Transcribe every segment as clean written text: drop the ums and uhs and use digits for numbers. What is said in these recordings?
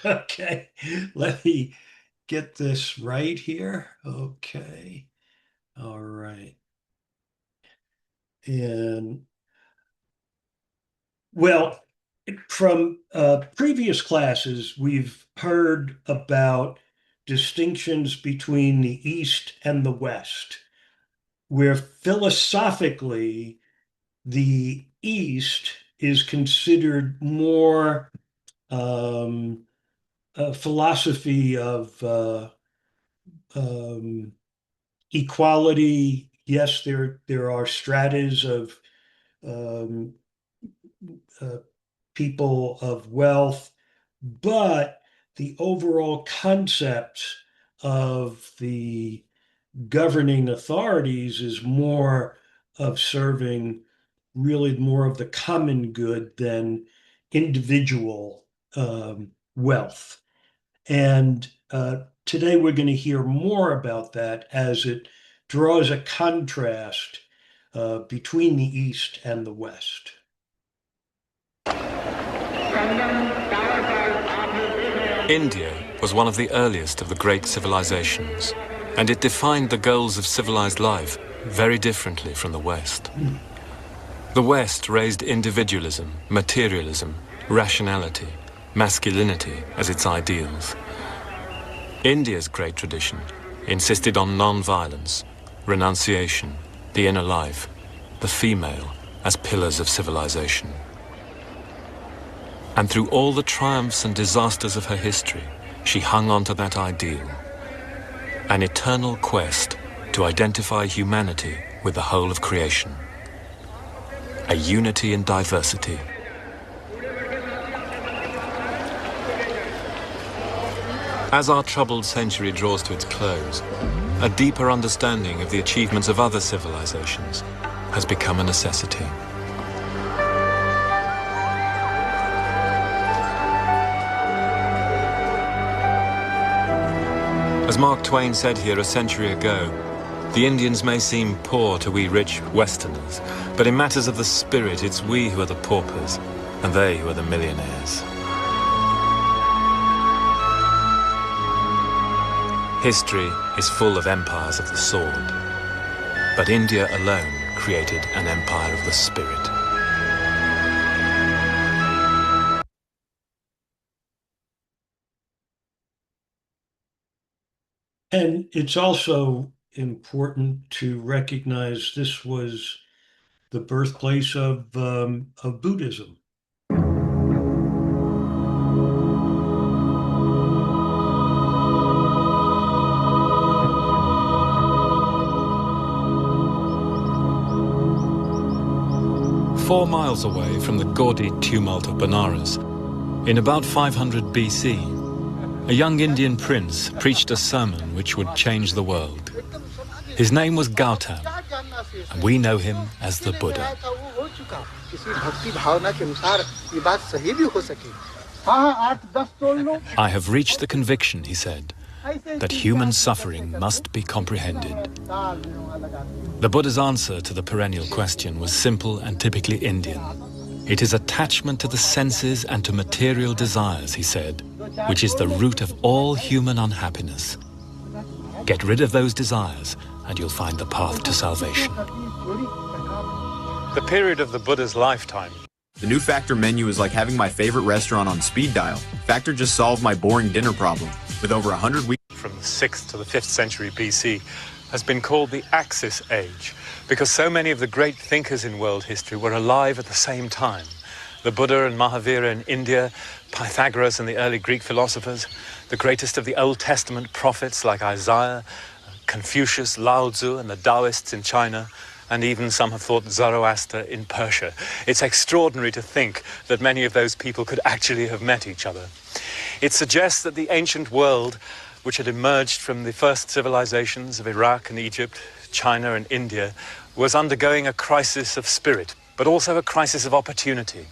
Okay, let me get this right here. Okay, all right. And well, from previous classes, we've heard about distinctions between the East and the West, where philosophically the East is considered more a philosophy of um, equality. Yes, there are stratas of um, uh, people of wealth, but the overall concept of the governing authorities is more of serving really more of the common good than individual wealth. And today we're going to hear more about that as it draws a contrast between the East and the West. India was one of the earliest of the great civilizations, and it defined the goals of civilized life very differently from the West. The West raised individualism, materialism, rationality, masculinity as its ideals. India's great tradition insisted on non-violence, renunciation, the inner life, the female as pillars of civilization. And through all the triumphs and disasters of her history, she hung on to that ideal, an eternal quest to identify humanity with the whole of creation, a unity in diversity. As our troubled century draws to its close, a deeper understanding of the achievements of other civilizations has become a necessity. As Mark Twain said here a century ago, the Indians may seem poor to we rich Westerners, but in matters of the spirit, it's we who are the paupers, and they who are the millionaires. History is full of empires of the sword, but India alone created an empire of the spirit. And it's also important to recognize this was the birthplace of Buddhism. Four miles away from the gaudy tumult of Benares, in about 500 BC, a young Indian prince preached a sermon which would change the world. His name was Gautam, and we know him as the Buddha. I have reached the conviction, he said, that human suffering must be comprehended. The Buddha's answer to the perennial question was simple and typically Indian. It is attachment to the senses and to material desires, he said, which is the root of all human unhappiness. Get rid of those desires and you'll find the path to salvation. The period of the Buddha's lifetime. The new Factor menu is like having my favorite restaurant on speed dial. Factor just solved my boring dinner problem. With over 100 weeks from the 6th to the 5th century BC has been called the Axis Age because so many of the great thinkers in world history were alive at the same time. The Buddha and Mahavira in India, Pythagoras and the early Greek philosophers, the greatest of the Old Testament prophets like Isaiah, Confucius, Lao Tzu and the Taoists in China, and even some have thought Zoroaster in Persia. It's extraordinary to think that many of those people could actually have met each other. It suggests that the ancient world, which had emerged from the first civilizations of Iraq and Egypt, China and India, was undergoing a crisis of spirit, but also a crisis of opportunity.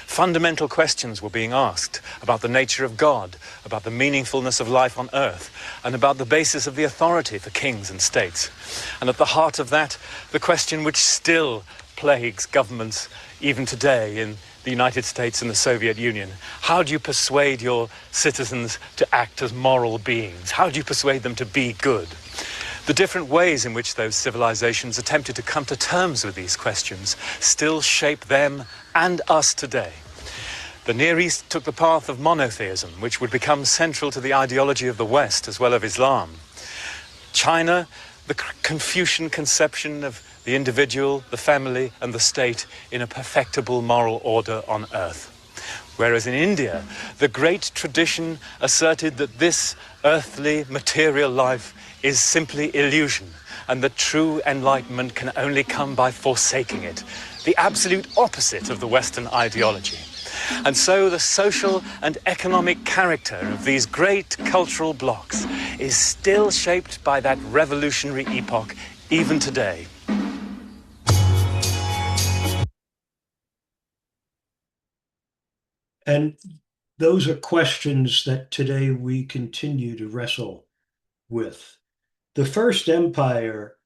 Fundamental questions were being asked about the nature of God, about the meaningfulness of life on earth, and about the basis of the authority for kings and states. And at the heart of that, the question which still plagues governments even today in the United States and the Soviet Union? How do you persuade your citizens to act as moral beings? How do you persuade them to be good? The different ways in which those civilizations attempted to come to terms with these questions still shape them and us today. The Near East took the path of monotheism, which would become central to the ideology of the West as well as Islam. China, the Confucian conception of the individual, the family, and the state in a perfectible moral order on earth. Whereas in India, the great tradition asserted that this earthly material life is simply illusion, and that true enlightenment can only come by forsaking it, the absolute opposite of the Western ideology. And so the social and economic character of these great cultural blocs is still shaped by that revolutionary epoch even today. And those are questions that today we continue to wrestle with. The first empire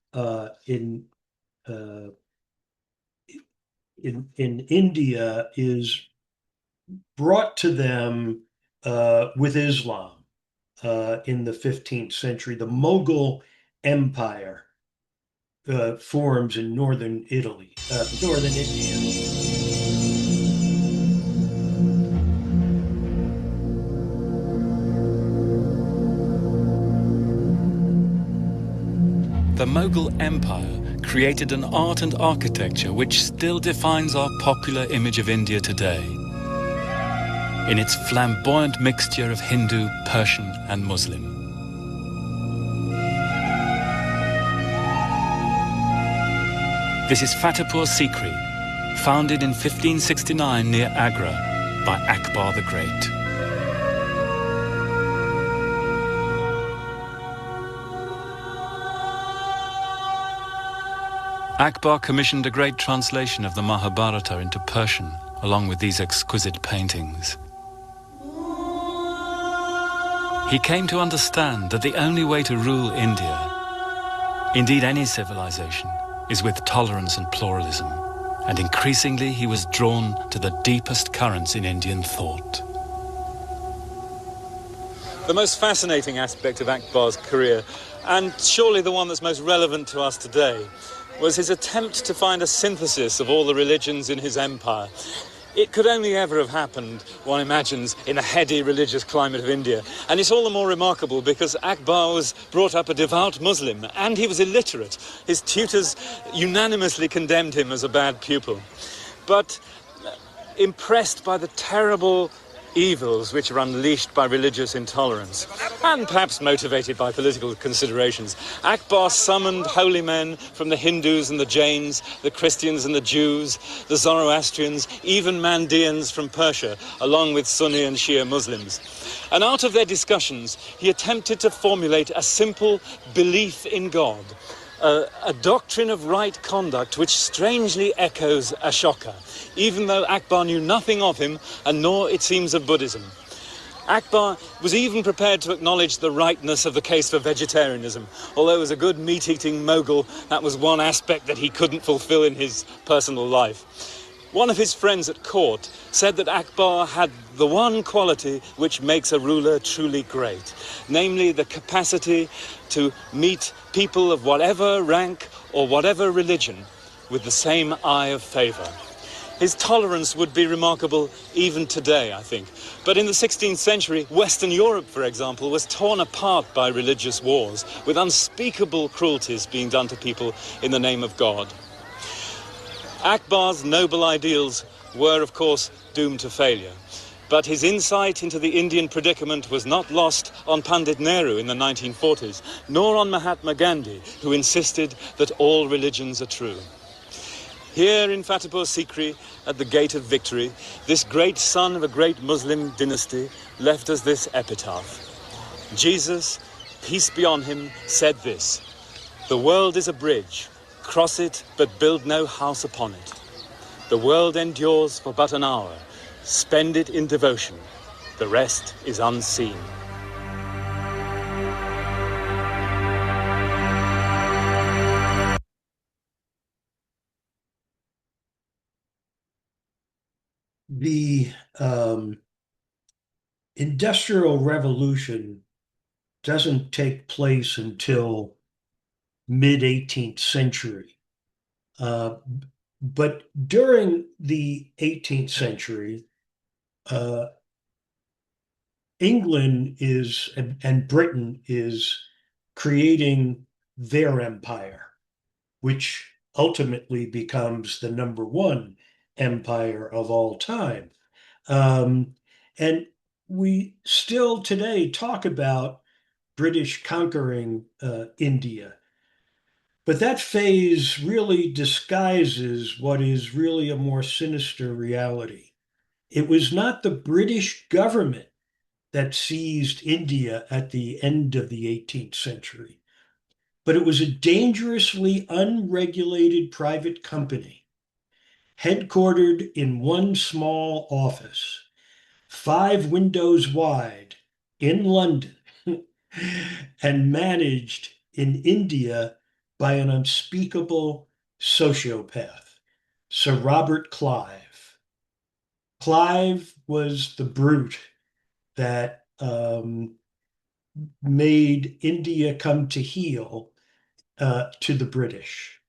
in India is brought to them with Islam in the 15th century. The Mughal Empire forms in northern Italy, northern India. The Mughal Empire created an art and architecture which still defines our popular image of India today, in its flamboyant mixture of Hindu, Persian and Muslim. This is Fatehpur Sikri, founded in 1569 near Agra by Akbar the Great. Akbar commissioned a great translation of the Mahabharata into Persian, along with these exquisite paintings. He came to understand that the only way to rule India, indeed any civilization, is with tolerance and pluralism, and increasingly he was drawn to the deepest currents in Indian thought. The most fascinating aspect of Akbar's career, and surely the one that's most relevant to us today, was his attempt to find a synthesis of all the religions in his empire. It could only ever have happened, one imagines, in a heady religious climate of India. And it's all the more remarkable because Akbar was brought up a devout Muslim and he was illiterate. His tutors unanimously condemned him as a bad pupil. But impressed by the terrible evils which are unleashed by religious intolerance, and perhaps motivated by political considerations, Akbar summoned holy men from the Hindus and the Jains, the Christians and the Jews, the Zoroastrians, even Mandeans from Persia, along with Sunni and Shia Muslims. And out of their discussions, he attempted to formulate a simple belief in God, a doctrine of right conduct which strangely echoes Ashoka, even though Akbar knew nothing of him and nor, it seems, of Buddhism. Akbar was even prepared to acknowledge the rightness of the case for vegetarianism, although as a good meat-eating Mughal, that was one aspect that he couldn't fulfill in his personal life. One of his friends at court said that Akbar had the one quality which makes a ruler truly great, namely the capacity to meet people of whatever rank or whatever religion with the same eye of favour. His tolerance would be remarkable even today, I think. But in the 16th century, Western Europe, for example, was torn apart by religious wars, with unspeakable cruelties being done to people in the name of God. Akbar's noble ideals were, of course, doomed to failure. But his insight into the Indian predicament was not lost on Pandit Nehru in the 1940s, nor on Mahatma Gandhi, who insisted that all religions are true. Here in Fatehpur Sikri, at the Gate of Victory, this great son of a great Muslim dynasty left us this epitaph. Jesus, peace be on him, said this: "The world is a bridge. Cross it, but build no house upon it. The world endures for but an hour. Spend it in devotion. The rest is unseen." the Industrial Revolution doesn't take place until mid 18th century. Uh, but during the 18th century, uh, England is and Britain is creating their empire, which ultimately becomes the number one empire of all time. Um, and we still today talk about British conquering India. But that phase really disguises what is really a more sinister reality. It was not the British government that seized India at the end of the 18th century, but it was a dangerously unregulated private company headquartered in one small office, 5 windows wide in London, and managed in India by an unspeakable sociopath, Sir Robert Clive. Clive was the brute that made India come to heel to the British.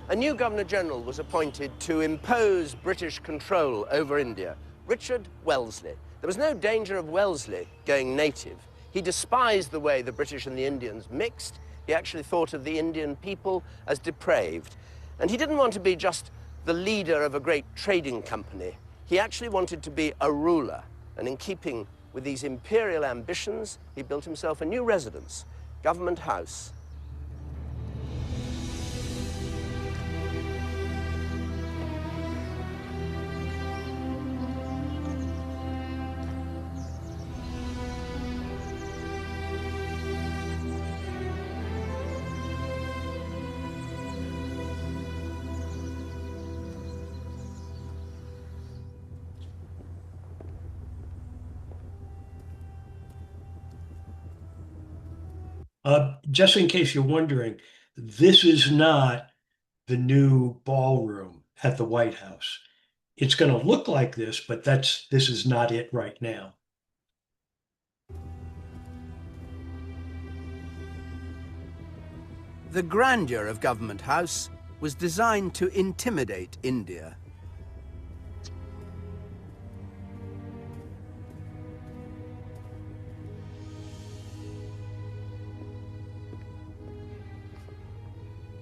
A new Governor-General was appointed to impose British control over India, Richard Wellesley. There was no danger of Wellesley going native. He despised the way the British and the Indians mixed. He actually thought of the Indian people as depraved. And he didn't want to be just the leader of a great trading company. He actually wanted to be a ruler. And in keeping with these imperial ambitions, he built himself a new residence, Government House. Just in case you're wondering, this is not the new ballroom at the White House. It's going to look like this, but this is not it right now. The grandeur of Government House was designed to intimidate India.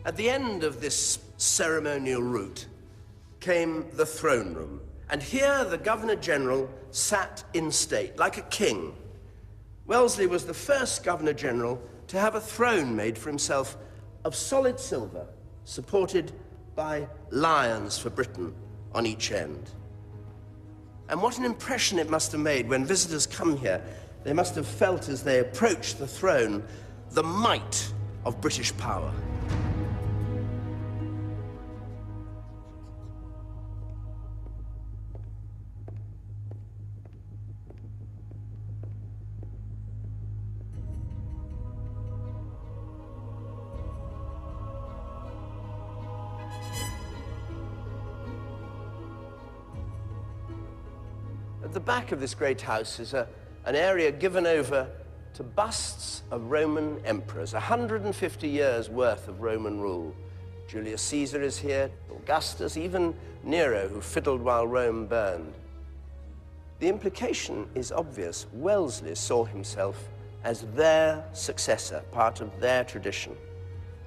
At the end of this ceremonial route came the throne room, and here the Governor-General sat in state, like a king. Wellesley was the first Governor-General to have a throne made for himself of solid silver, supported by lions for Britain on each end. And what an impression it must have made when visitors come here. They must have felt as they approached the throne the might of British power. At the back of this great house is an area given over to busts of Roman emperors, 150 years worth of Roman rule. Julius Caesar is here, Augustus, even Nero, who fiddled while Rome burned. The implication is obvious. Wellesley saw himself as their successor, part of their tradition.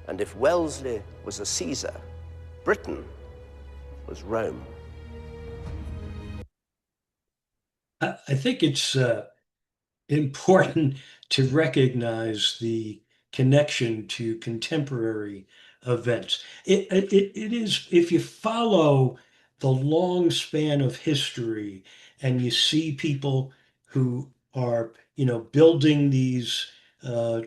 And if Wellesley was a Caesar, Britain was Rome. I think it's important to recognize the connection to contemporary events. It is, if you follow the long span of history and you see people who are, building these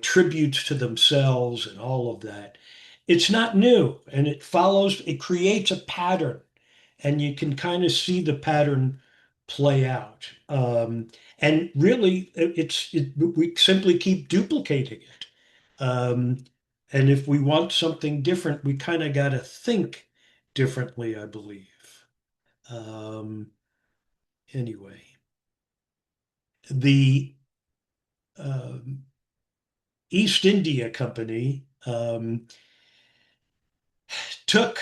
tributes to themselves and all of that, it's not new, and it creates a pattern, and you can kind of see the pattern play out. And really, we simply keep duplicating it. And if we want something different, we kind of got to think differently, I believe. Anyway, the East India Company took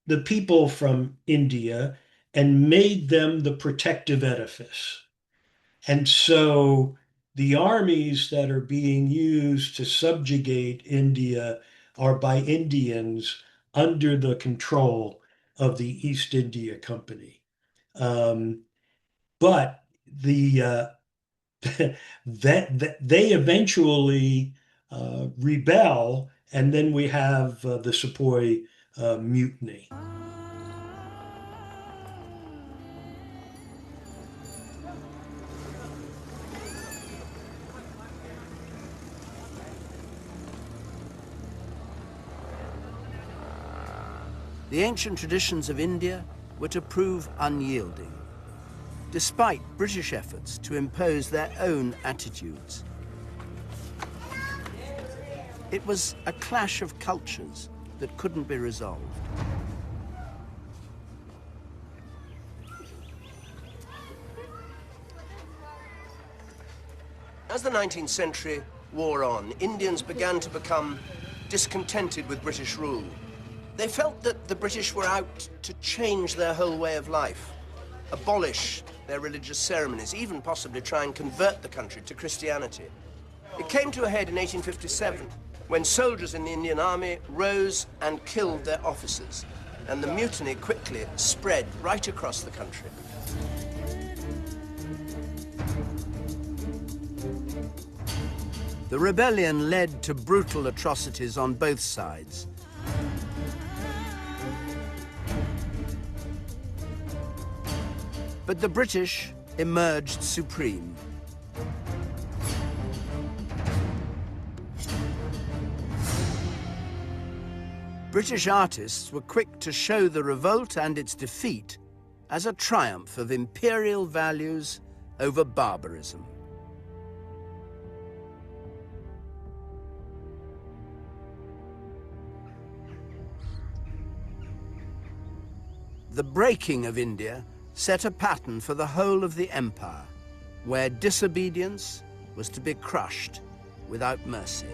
the people from India and made them the protective edifice. And so the armies that are being used to subjugate India are by Indians under the control of the East India Company. But that they eventually rebel, and then we have the Sepoy Mutiny. The ancient traditions of India were to prove unyielding, despite British efforts to impose their own attitudes. It was a clash of cultures that couldn't be resolved. As the 19th century wore on, Indians began to become discontented with British rule. They felt that the British were out to change their whole way of life, abolish their religious ceremonies, even possibly try and convert the country to Christianity. It came to a head in 1857 when soldiers in the Indian Army rose and killed their officers, and the mutiny quickly spread right across the country. The rebellion led to brutal atrocities on both sides. But the British emerged supreme. British artists were quick to show the revolt and its defeat as a triumph of imperial values over barbarism. The breaking of India set a pattern for the whole of the empire, where disobedience was to be crushed without mercy.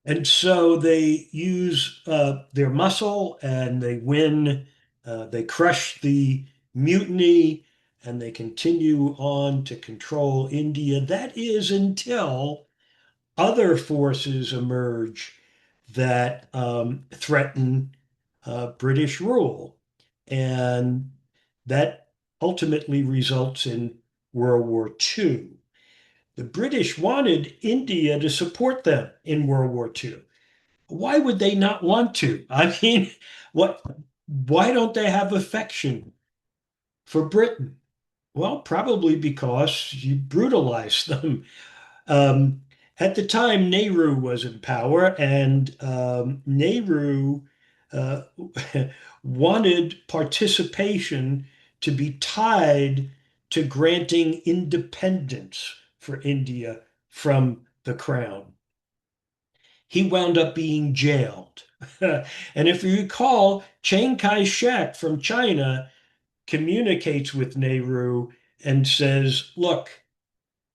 And so they use their muscle and they win, they crush the mutiny, and they continue on to control India. That is until other forces emerge that threaten British rule. And that ultimately results in World War II. The British wanted India to support them in World War II. Why would they not want to? I mean, why don't they have affection for Britain? Well, probably because you brutalized them. Um, at the time, Nehru was in power, and Nehru uh, wanted participation to be tied to granting independence for India from the crown. He wound up being jailed. And if you recall, Chiang Kai-shek from China communicates with Nehru and says, look,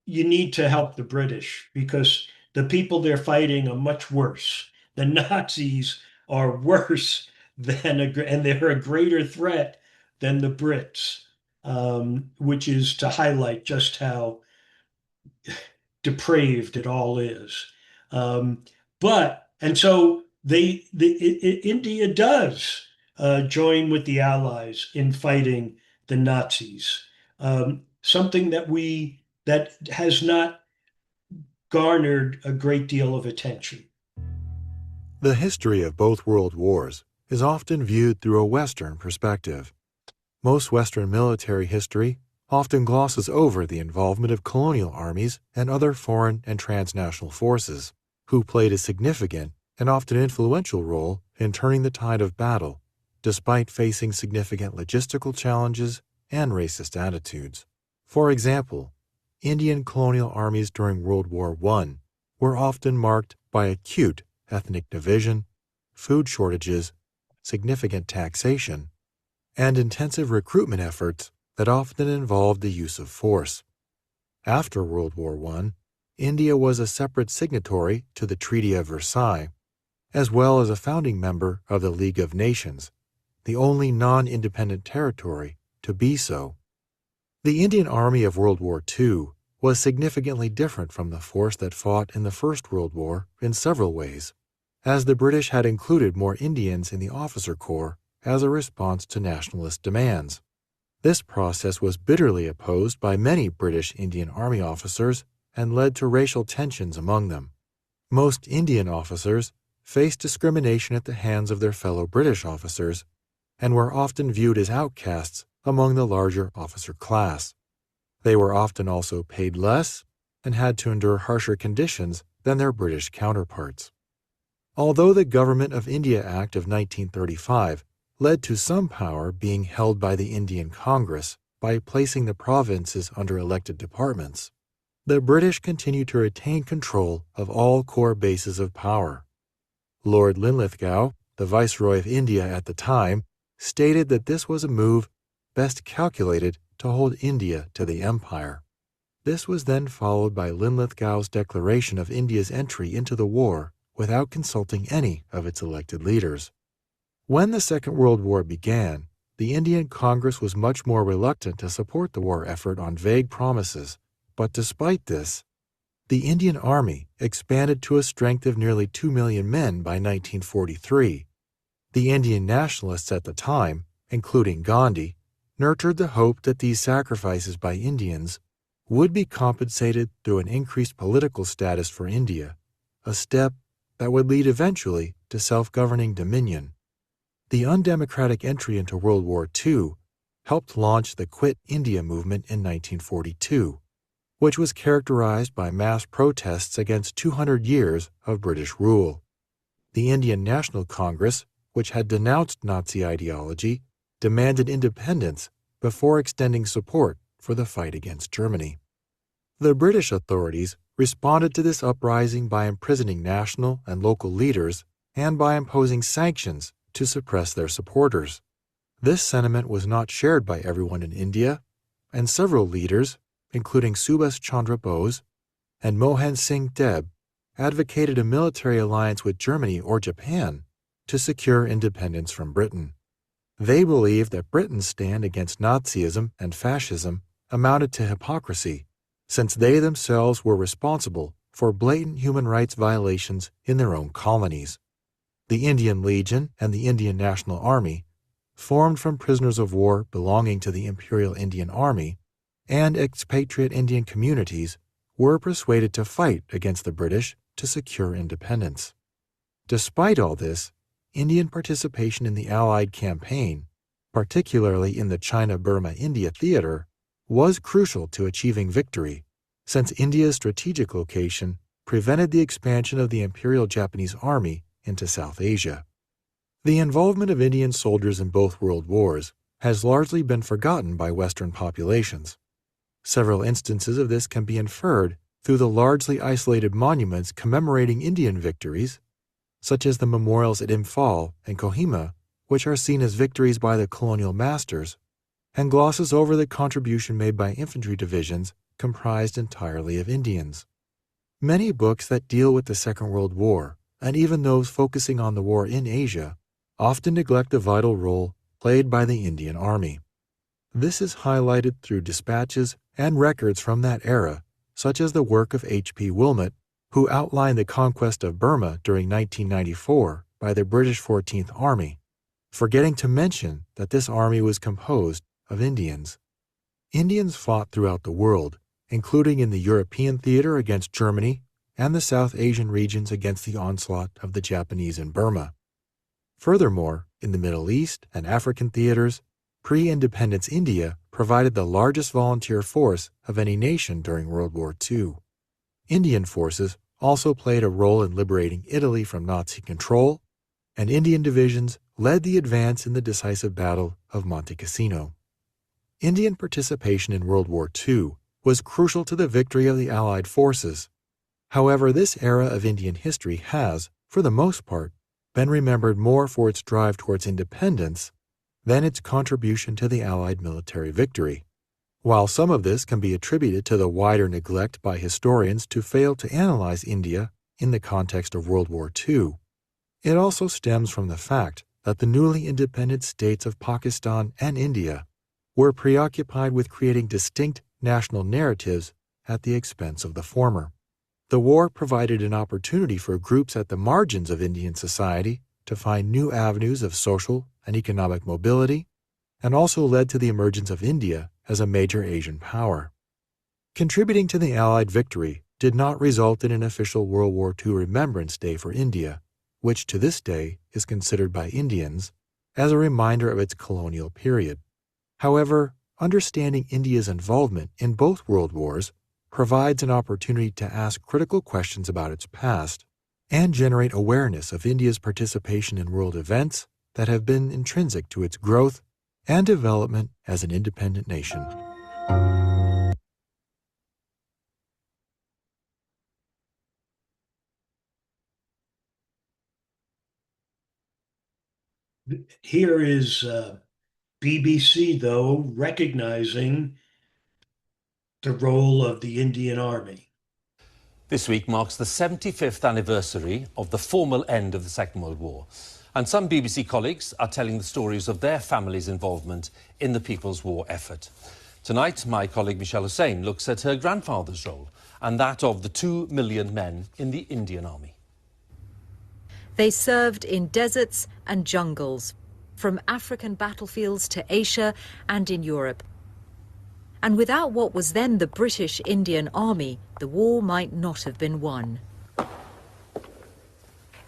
you need to help the British because the people they're fighting are much worse. The Nazis are worse and they're a greater threat than the Brits, which is to highlight just how depraved it all is. And so India does join with the Allies in fighting the Nazis, something that has not garnered a great deal of attention. The history of both world wars is often viewed through a Western perspective. Most Western military history often glosses over the involvement of colonial armies and other foreign and transnational forces, who played a significant and often influential role in turning the tide of battle, despite facing significant logistical challenges and racist attitudes. For example, Indian colonial armies during World War I were often marked by acute ethnic division, food shortages, significant taxation, and intensive recruitment efforts that often involved the use of force. After World War I, India was a separate signatory to the Treaty of Versailles, as well as a founding member of the League of Nations, the only non-independent territory to be so. The Indian Army of World War II was significantly different from the force that fought in the First World War in several ways, as the British had included more Indians in the officer corps as a response to nationalist demands. This process was bitterly opposed by many British Indian Army officers and led to racial tensions among them. Most Indian officers faced discrimination at the hands of their fellow British officers and were often viewed as outcasts among the larger officer class. They were often also paid less and had to endure harsher conditions than their British counterparts. Although the Government of India Act of 1935 led to some power being held by the Indian Congress by placing the provinces under elected departments, the British continued to retain control of all core bases of power. Lord Linlithgow, the Viceroy of India at the time, stated that this was a move best calculated to hold India to the empire. This was then followed by Linlithgow's declaration of India's entry into the war without consulting any of its elected leaders. When the Second World War began, the Indian Congress was much more reluctant to support the war effort on vague promises, but despite this, the Indian Army expanded to a strength of nearly 2 million men by 1943. The Indian nationalists at the time, including Gandhi, nurtured the hope that these sacrifices by Indians would be compensated through an increased political status for India, a step that would lead eventually to self-governing dominion. The undemocratic entry into World War II helped launch the Quit India movement in 1942, which was characterized by mass protests against 200 years of British rule. The Indian National Congress, which had denounced Nazi ideology, demanded independence before extending support for the fight against Germany. The British authorities responded to this uprising by imprisoning national and local leaders and by imposing sanctions to suppress their supporters. This sentiment was not shared by everyone in India, and several leaders, including Subhas Chandra Bose and Mohan Singh Deb, advocated a military alliance with Germany or Japan to secure independence from Britain. They believed that Britain's stand against Nazism and fascism amounted to hypocrisy, since they themselves were responsible for blatant human rights violations in their own colonies. The Indian Legion and the Indian National Army, formed from prisoners of war belonging to the Imperial Indian Army and expatriate Indian communities, were persuaded to fight against the British to secure independence. Despite all this, Indian participation in the Allied campaign, particularly in the China-Burma-India theater, was crucial to achieving victory, since India's strategic location prevented the expansion of the Imperial Japanese Army into South Asia. The involvement of Indian soldiers in both world wars has largely been forgotten by Western populations. Several instances of this can be inferred through the largely isolated monuments commemorating Indian victories, such as the memorials at Imphal and Kohima, which are seen as victories by the colonial masters, and glosses over the contribution made by infantry divisions comprised entirely of Indians. Many books that deal with the Second World War, and even those focusing on the war in Asia, often neglect the vital role played by the Indian Army. This is highlighted through dispatches and records from that era, such as the work of H.P. Wilmot, who outlined the conquest of Burma during 1994 by the British 14th Army, forgetting to mention that this army was composed of Indians. Indians fought throughout the world, including in the European theater against Germany and the South Asian regions against the onslaught of the Japanese in Burma. Furthermore, in the Middle East and African theaters, pre-independence India provided the largest volunteer force of any nation during World War II. Indian forces also played a role in liberating Italy from Nazi control, and Indian divisions led the advance in the decisive Battle of Monte Cassino. Indian participation in World War II was crucial to the victory of the Allied forces. However, this era of Indian history has, for the most part, been remembered more for its drive towards independence than its contribution to the Allied military victory. While some of this can be attributed to the wider neglect by historians to fail to analyze India in the context of World War II, it also stems from the fact that the newly independent states of Pakistan and India were preoccupied with creating distinct national narratives at the expense of the former. The war provided an opportunity for groups at the margins of Indian society to find new avenues of social and economic mobility, and also led to the emergence of India as a major Asian power. Contributing to the Allied victory did not result in an official World War II Remembrance Day for India, which to this day is considered by Indians as a reminder of its colonial period. However, understanding India's involvement in both world wars provides an opportunity to ask critical questions about its past and generate awareness of India's participation in world events that have been intrinsic to its growth and development as an independent nation. Here is BBC, though, recognizing the role of the Indian Army. This week marks the 75th anniversary of the formal end of the Second World War. And some BBC colleagues are telling the stories of their family's involvement in the People's War effort. Tonight, my colleague Michelle Hussain looks at her grandfather's role and that of the 2 million men in the Indian Army. They served in deserts and jungles, from African battlefields to Asia and in Europe. And without what was then the British Indian Army, the war might not have been won.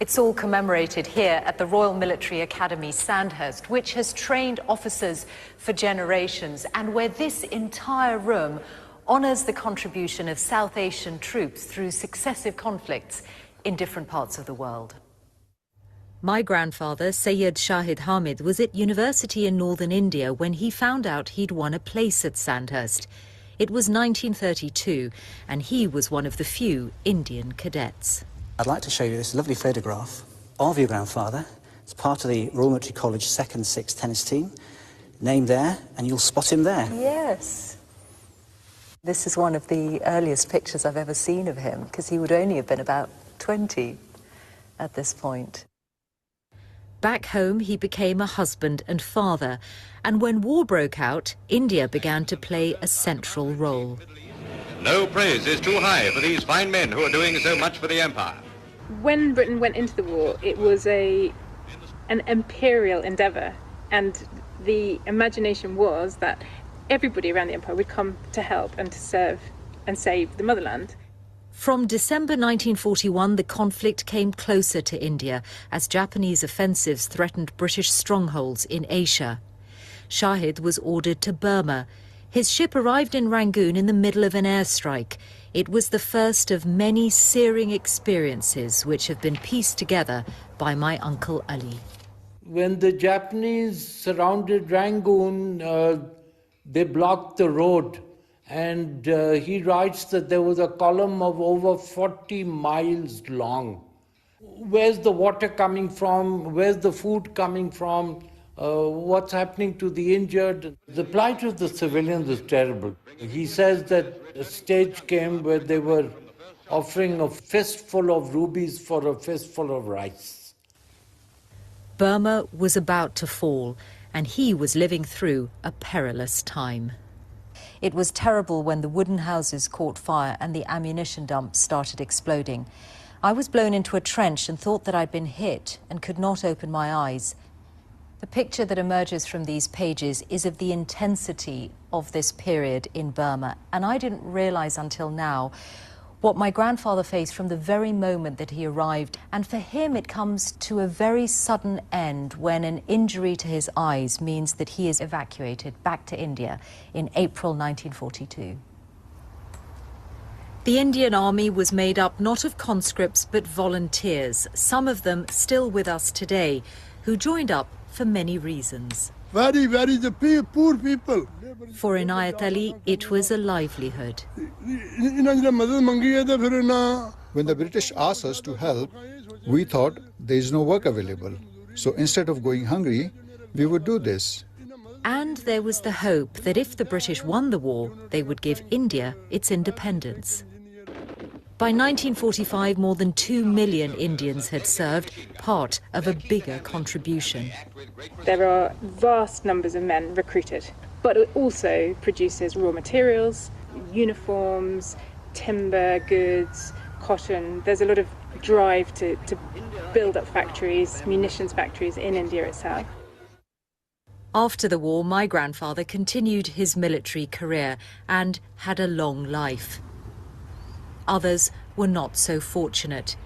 It's all commemorated here at the Royal Military Academy, Sandhurst, which has trained officers for generations, and where this entire room honours the contribution of South Asian troops through successive conflicts in different parts of the world. My grandfather, Sayyid Shahid Hamid, was at university in northern India when he found out he'd won a place at Sandhurst. It was 1932, and he was one of the few Indian cadets. I'd like to show you this lovely photograph of your grandfather. It's part of the Royal Military College 2nd, 6th tennis team. Name there, and you'll spot him there. Yes. This is one of the earliest pictures I've ever seen of him, because he would only have been about 20 at this point. Back home, he became a husband and father, and when war broke out, India began to play a central role. No praise is too high for these fine men who are doing so much for the empire. When Britain went into the war, it was an imperial endeavour, and the imagination was that everybody around the empire would come to help and to serve and save the motherland. From December 1941, the conflict came closer to India as Japanese offensives threatened British strongholds in Asia. Shahid was ordered to Burma. His ship arrived in Rangoon in the middle of an airstrike. It was the first of many searing experiences which have been pieced together by my Uncle Ali. When the Japanese surrounded Rangoon, they blocked the road. And he writes that there was a column of over 40 miles long. Where's the water coming from? Where's the food coming from? What's happening to the injured? The plight of the civilians is terrible. He says that a stage came where they were offering a fistful of rubies for a fistful of rice. Burma was about to fall, and he was living through a perilous time. It was terrible when the wooden houses caught fire and the ammunition dumps started exploding. I was blown into a trench and thought that I'd been hit and could not open my eyes. The picture that emerges from these pages is of the intensity of this period in Burma, and I didn't realize until now what my grandfather faced from the very moment that he arrived. And for him, it comes to a very sudden end when an injury to his eyes means that he is evacuated back to India in April 1942. The Indian Army was made up not of conscripts but volunteers, some of them still with us today, who joined up for many reasons. Very poor people. For Inayat Ali, it was a livelihood. when the British asked us to help, we thought there is no work available. So instead of going hungry, we would do this. And there was the hope that if the British won the war, they would give India its independence. By 1945, more than 2 million Indians had served, part of a bigger contribution. There are vast numbers of men recruited, but it also produces raw materials, uniforms, timber, goods, cotton. There's a lot of drive to build up factories, munitions factories in India itself. After the war, my grandfather continued his military career and had a long life. Others were not so fortunate.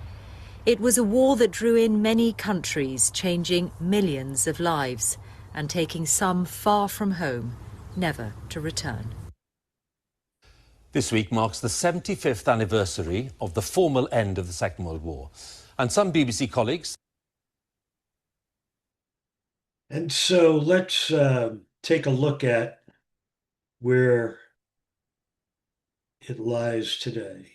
It was a war that drew in many countries, changing millions of lives and taking some far from home, never to return. This week marks the 75th anniversary of the formal end of the Second World War. And some BBC colleagues... And so let's take a look at where it lies today.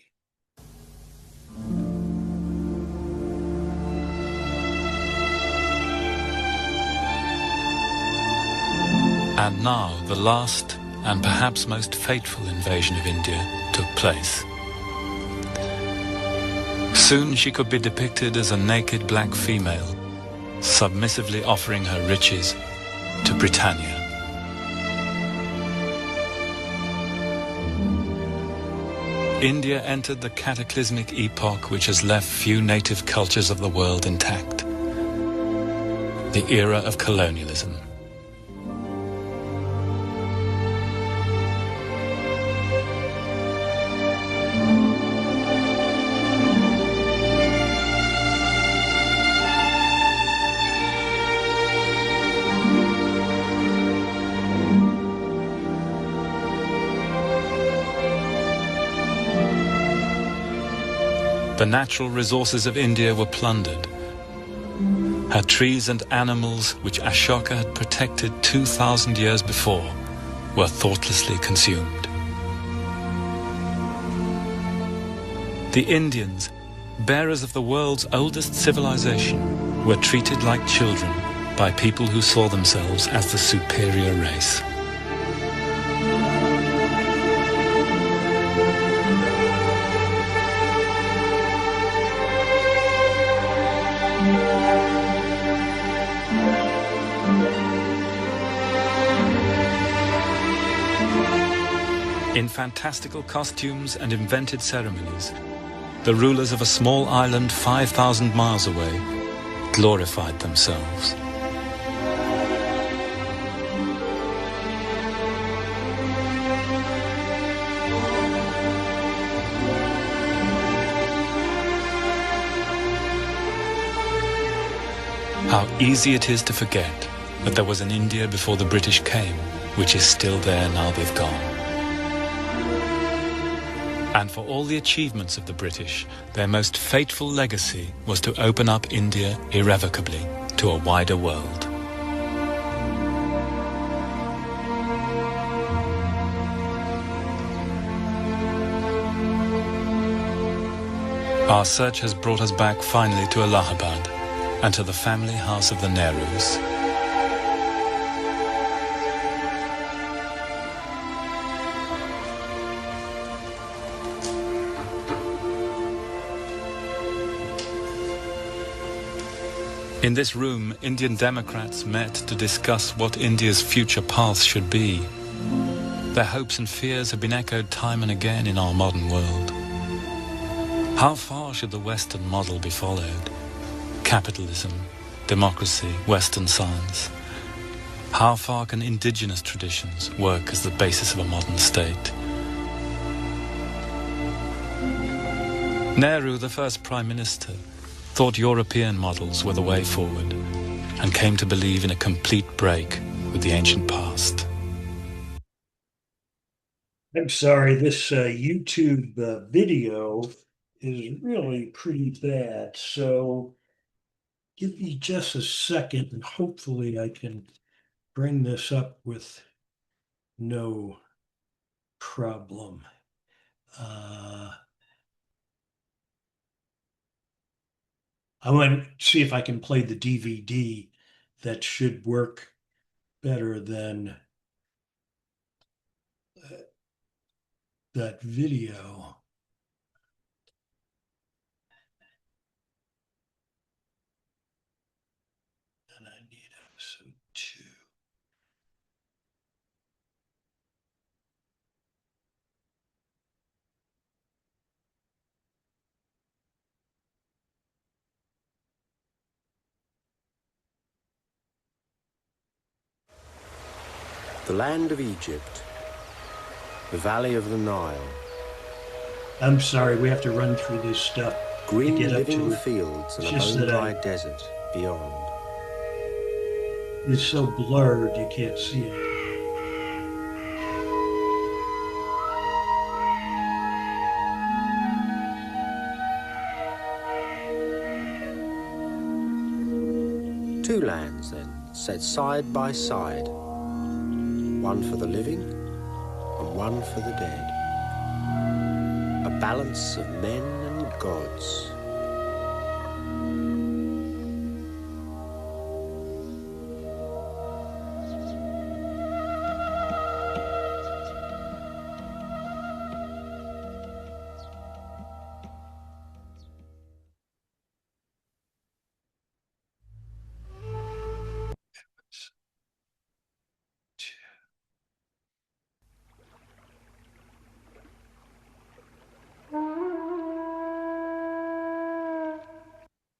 And now the last and perhaps most fateful invasion of India took place. Soon she could be depicted as a naked black female, submissively offering her riches to Britannia. India entered the cataclysmic epoch which has left few native cultures of the world intact. The era of colonialism. The natural resources of India were plundered. Her trees and animals, which Ashoka had protected 2,000 years before, were thoughtlessly consumed. The Indians, bearers of the world's oldest civilization, were treated like children by people who saw themselves as the superior race. In fantastical costumes and invented ceremonies, the rulers of a small island 5,000 miles away glorified themselves. How easy it is to forget that there was an India before the British came, which is still there now they've gone. And for all the achievements of the British, their most fateful legacy was to open up India irrevocably to a wider world. Our search has brought us back finally to Allahabad and to the family house of the Nehrus. In this room, Indian Democrats met to discuss what India's future path should be. Their hopes and fears have been echoed time and again in our modern world. How far should the Western model be followed? Capitalism, democracy, Western science. How far can indigenous traditions work as the basis of a modern state? Nehru, the first Prime Minister, thought European models were the way forward and came to believe in a complete break with the ancient past. I'm sorry, this YouTube video is really pretty bad, so give me just a second and hopefully I can bring this up with no problem. I want to see if I can play the DVD. That should work better than that video. And I need episode 2. The land of Egypt, the valley of the Nile. I'm sorry, we have to run through this stuff Green to get up living to it. fields and It's a just that bone-dry desert beyond. It's so blurred you can't see it. Two lands, then, set side by side. One for the living and one for the dead. A balance of men and gods.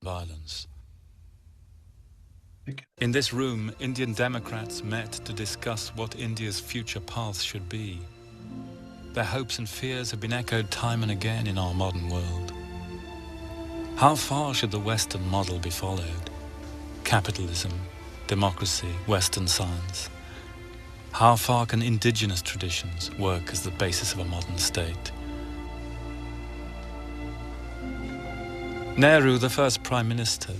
Violence. In this room, Indian Democrats met to discuss what India's future path should be. Their hopes and fears have been echoed time and again in our modern world. How far should the Western model be followed? Capitalism, democracy, Western science. How far can indigenous traditions work as the basis of a modern state? Nehru, the first Prime Minister,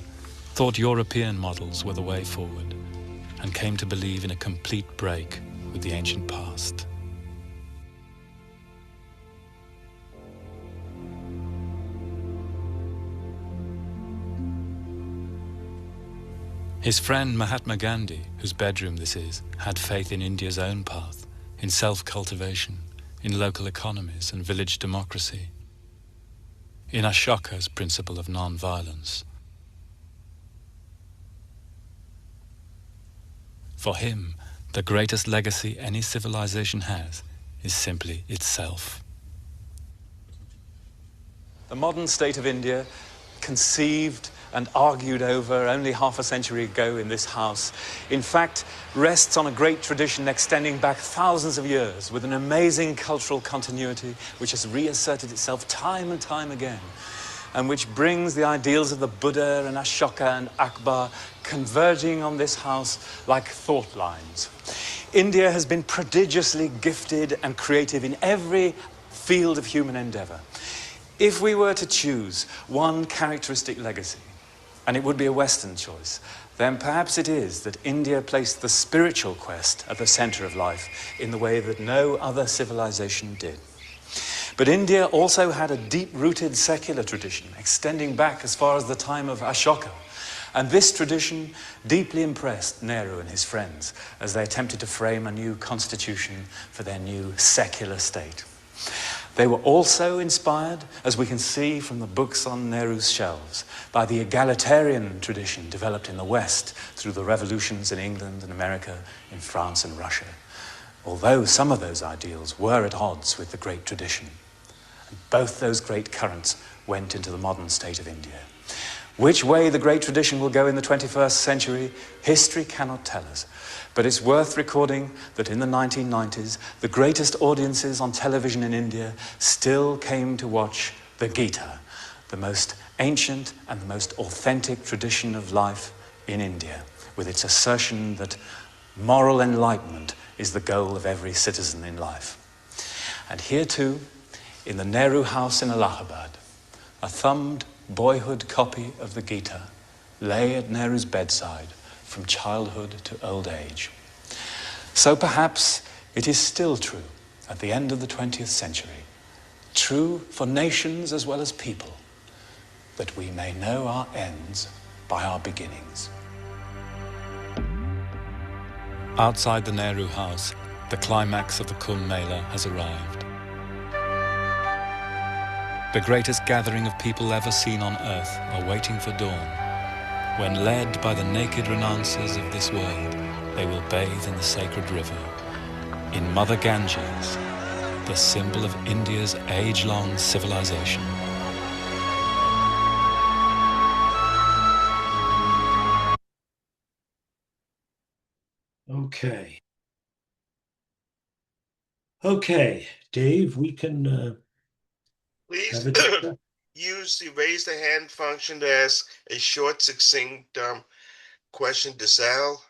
thought European models were the way forward and came to believe in a complete break with the ancient past. His friend Mahatma Gandhi, whose bedroom this is, had faith in India's own path, in self-cultivation, in local economies and village democracy, in Ashoka's principle of non-violence. For him, the greatest legacy any civilization has is simply itself. The modern state of India, conceived and argued over only half a century ago in this house, in fact, rests on a great tradition extending back thousands of years with an amazing cultural continuity which has reasserted itself time and time again, and which brings the ideals of the Buddha and Ashoka and Akbar converging on this house like thought lines. India has been prodigiously gifted and creative in every field of human endeavor. If we were to choose one characteristic legacy, and it would be a Western choice, then perhaps it is that India placed the spiritual quest at the center of life in the way that no other civilization did. But India also had a deep-rooted secular tradition, extending back as far as the time of Ashoka. And this tradition deeply impressed Nehru and his friends as they attempted to frame a new constitution for their new secular state. They were also inspired, as we can see from the books on Nehru's shelves, by the egalitarian tradition developed in the West through the revolutions in England and America, in France and Russia, although some of those ideals were at odds with the great tradition. And both those great currents went into the modern state of India. Which way the great tradition will go in the 21st century, history cannot tell us. But it's worth recording that in the 1990s, the greatest audiences on television in India still came to watch the Gita, the most ancient and the most authentic tradition of life in India, with its assertion that moral enlightenment is the goal of every citizen in life. And here too, in the Nehru House in Allahabad, a thumbed boyhood copy of the Gita lay at Nehru's bedside from childhood to old age. So perhaps it is still true at the end of the 20th century, true for nations as well as people, that we may know our ends by our beginnings. Outside the Nehru House, the climax of the Kumbh Mela has arrived. The greatest gathering of people ever seen on earth are waiting for dawn, when led by the naked renouncers of this world, they will bathe in the sacred river, in Mother Ganges, the symbol of India's age-long civilization. Okay. Okay, Dave, we can Please have it. use the raise the hand function to ask a short, succinct question to Sal.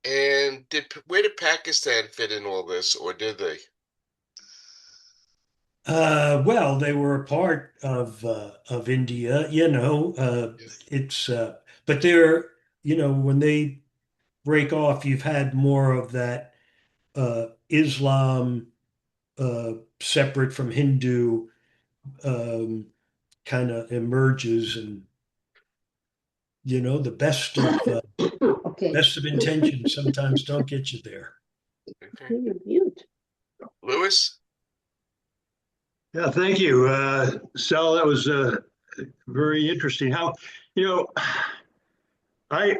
And where did Pakistan fit in all this, or did they? Well, they were a part of India, it's but they're, when they break off, you've had more of that Islam separate from Hindu kind of emerges, and the best of best of intentions sometimes don't get you there. Okay. Lewis? Yeah, thank you, Sal. That was very interesting. How, I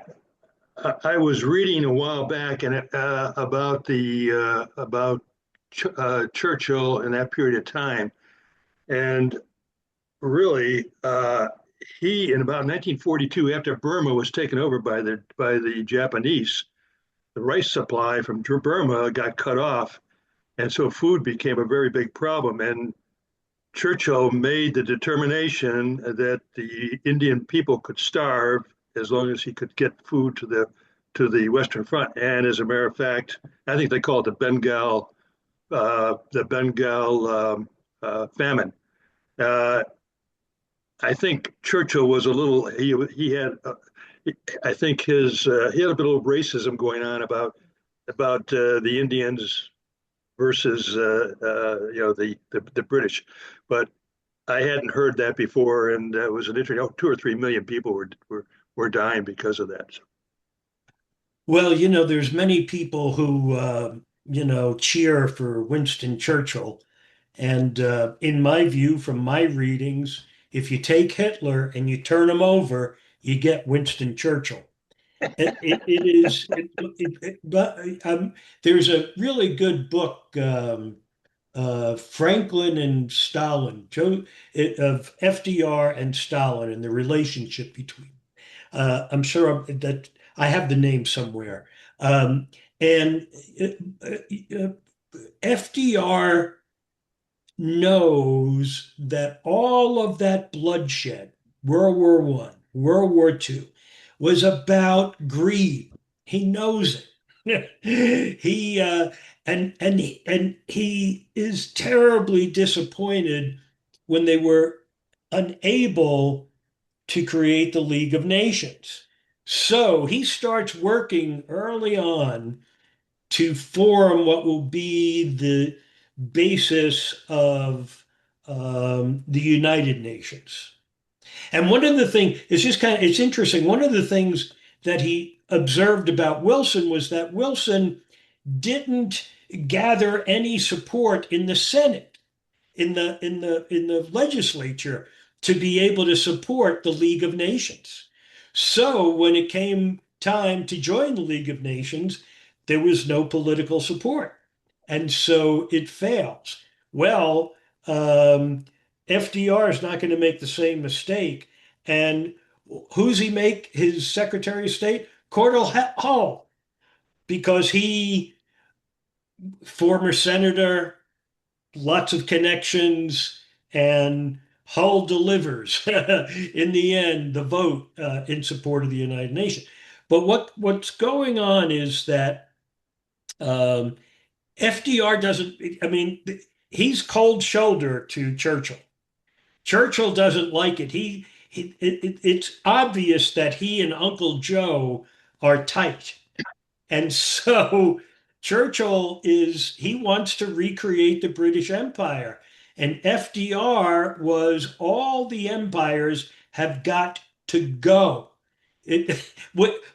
I was reading a while back and about Churchill in that period of time, and really, he in about 1942, after Burma was taken over by the Japanese, the rice supply from Burma got cut off, and so food became a very big problem. And Churchill made the determination that the Indian people could starve as long as he could get food to the Western Front. And as a matter of fact, I think they call it the Bengal famine. I think Churchill was a little. He had. I think he had a bit of racism going on about the Indians versus the British, but I hadn't heard that before, and it was an interesting. 2 or 3 million people were dying because of that. So. Well, there's many people who cheer for Winston Churchill, and in my view, from my readings, if you take Hitler and you turn him over, you get Winston Churchill. But there's a really good book, Franklin and Stalin, of FDR and Stalin and the relationship between. I'm sure that I have the name somewhere. And FDR knows that all of that bloodshed, World War I, World War II, was about greed. He knows it. He is terribly disappointed when they were unable to create the League of Nations. So he starts working early on to form what will be the basis of the United Nations. And one of the things, it's interesting. One of the things that he observed about Wilson was that Wilson didn't gather any support in the Senate, in the legislature, to be able to support the League of Nations. So when it came time to join the League of Nations, there was no political support. And so it fails. Well, FDR is not going to make the same mistake. And who's he make his Secretary of State? Cordell Hull, because he, former senator, lots of connections, and Hull delivers in the end the vote in support of the United Nations. But what's going on is that FDR doesn't, I mean, he's cold shoulder to Churchill. Churchill doesn't like it. It's obvious that he and Uncle Joe are tight. And so Churchill he wants to recreate the British Empire. And FDR was all the empires have got to go.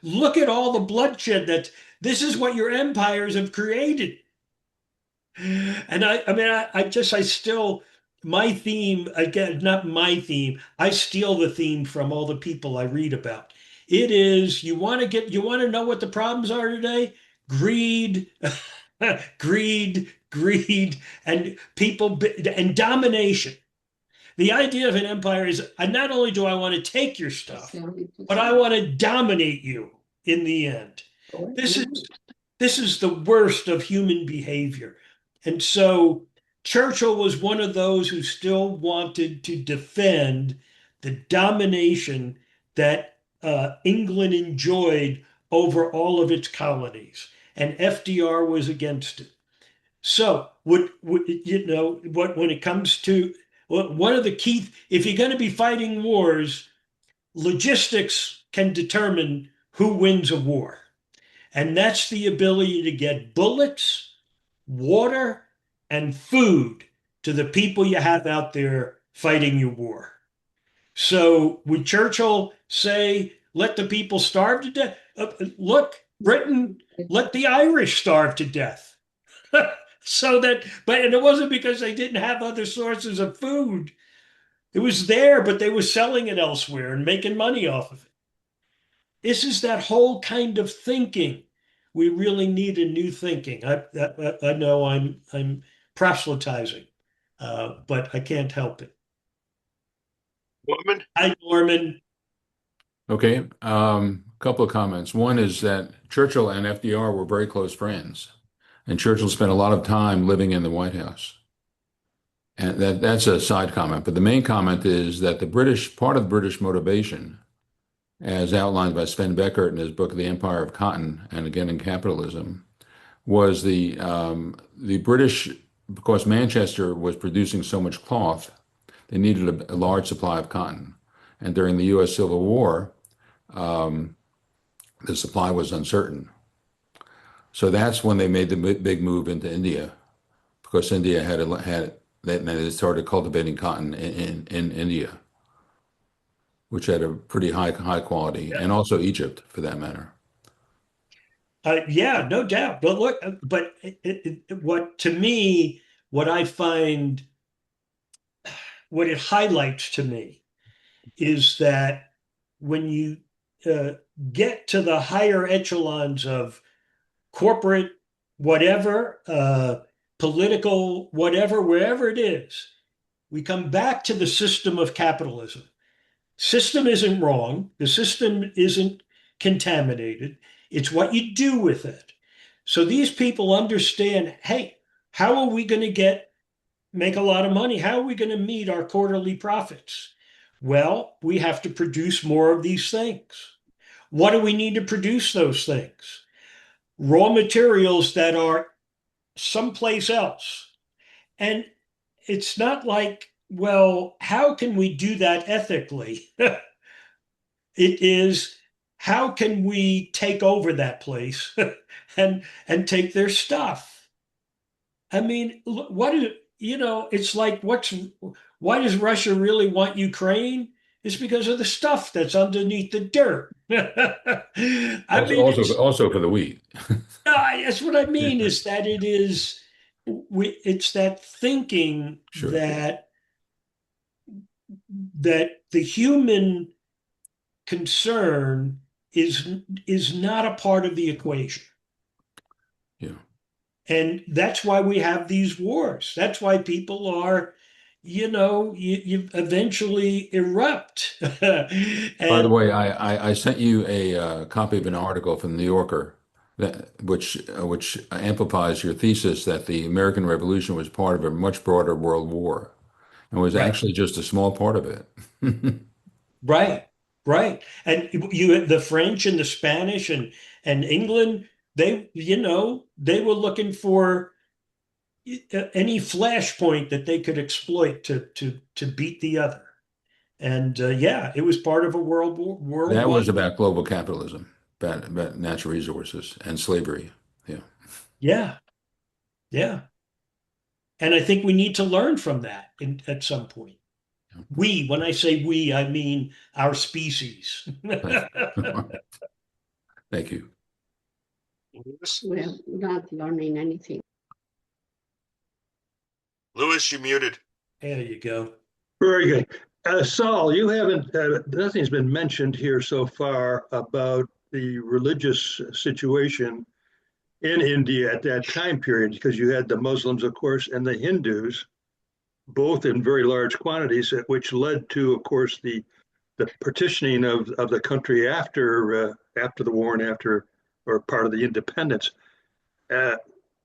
Look at all the bloodshed this is what your empires have created. And I mean, I still, my theme, again, not my theme, I steal the theme from all the people I read about. It is, you want to know what the problems are today? Greed, greed, and and domination. The idea of an empire is not only do I want to take your stuff, but I want to dominate you in the end. This is this is the worst of human behavior. And so Churchill was one of those who still wanted to defend the domination that England enjoyed over all of its colonies. And FDR was against it. So, when it comes to one of the key, if you're going to be fighting wars, logistics can determine who wins a war. And that's the ability to get bullets, water, and food to the people you have out there fighting your war. So would Churchill say, let the people starve to death? Look, Britain let the Irish starve to death. And it wasn't because they didn't have other sources of food. It was there, but they were selling it elsewhere and making money off of it. This is that whole kind of thinking. We really need a new thinking. I know I'm proselytizing, but I can't help it. Norman? Hi, Norman. Okay, couple of comments. One is that Churchill and FDR were very close friends, and Churchill spent a lot of time living in the White House. And that's a side comment. But the main comment is that part of the British motivation, as outlined by Sven Beckert in his book, The Empire of Cotton, and again in Capitalism, was the British, because Manchester was producing so much cloth, they needed a large supply of cotton. And during the U.S. Civil War, the supply was uncertain. So that's when they made the big move into India, because India they started cultivating cotton in India, which had a pretty high quality, and also Egypt for that matter. Yeah, no doubt. But look, what I find, what it highlights to me is that when you get to the higher echelons of corporate, whatever, political, whatever, wherever it is, we come back to the system of capitalism. System isn't wrong. The system isn't contaminated. It's what you do with it. So these people understand, hey, how are we going to make a lot of money? How are we going to meet our quarterly profits? Well, we have to produce more of these things. What do we need to produce those things? Raw materials that are someplace else. And it's not like, well, how can we do that ethically? It is, how can we take over that place and take their stuff? I mean, it's like, why does Russia really want Ukraine? It's because of the stuff that's underneath the dirt. Also for the wheat. That's what I mean, is that it's that thinking Sure. that the human concern is not a part of the equation. Yeah. And that's why we have these wars. That's why people are, you eventually erupt. By the way, I sent you a copy of an article from the New Yorker which amplifies your thesis that the American Revolution was part of a much broader world war and was actually just a small part of it. Right. And the French and the Spanish and England, they were looking for any flashpoint that they could exploit to beat the other. And it was part of a world war. That was about global capitalism, about natural resources and slavery. Yeah. Yeah, yeah. And I think we need to learn from that at some point. We, when I say we, I mean our species. Thank you. We're not learning anything. Lewis, you muted. There you go. Very good. Saul, you haven't, nothing's been mentioned here so far about the religious situation in India at that time period, because you had the Muslims, of course, and the Hindus, both in very large quantities, which led to, of course, the partitioning of the country after the war and after, or part of the independence.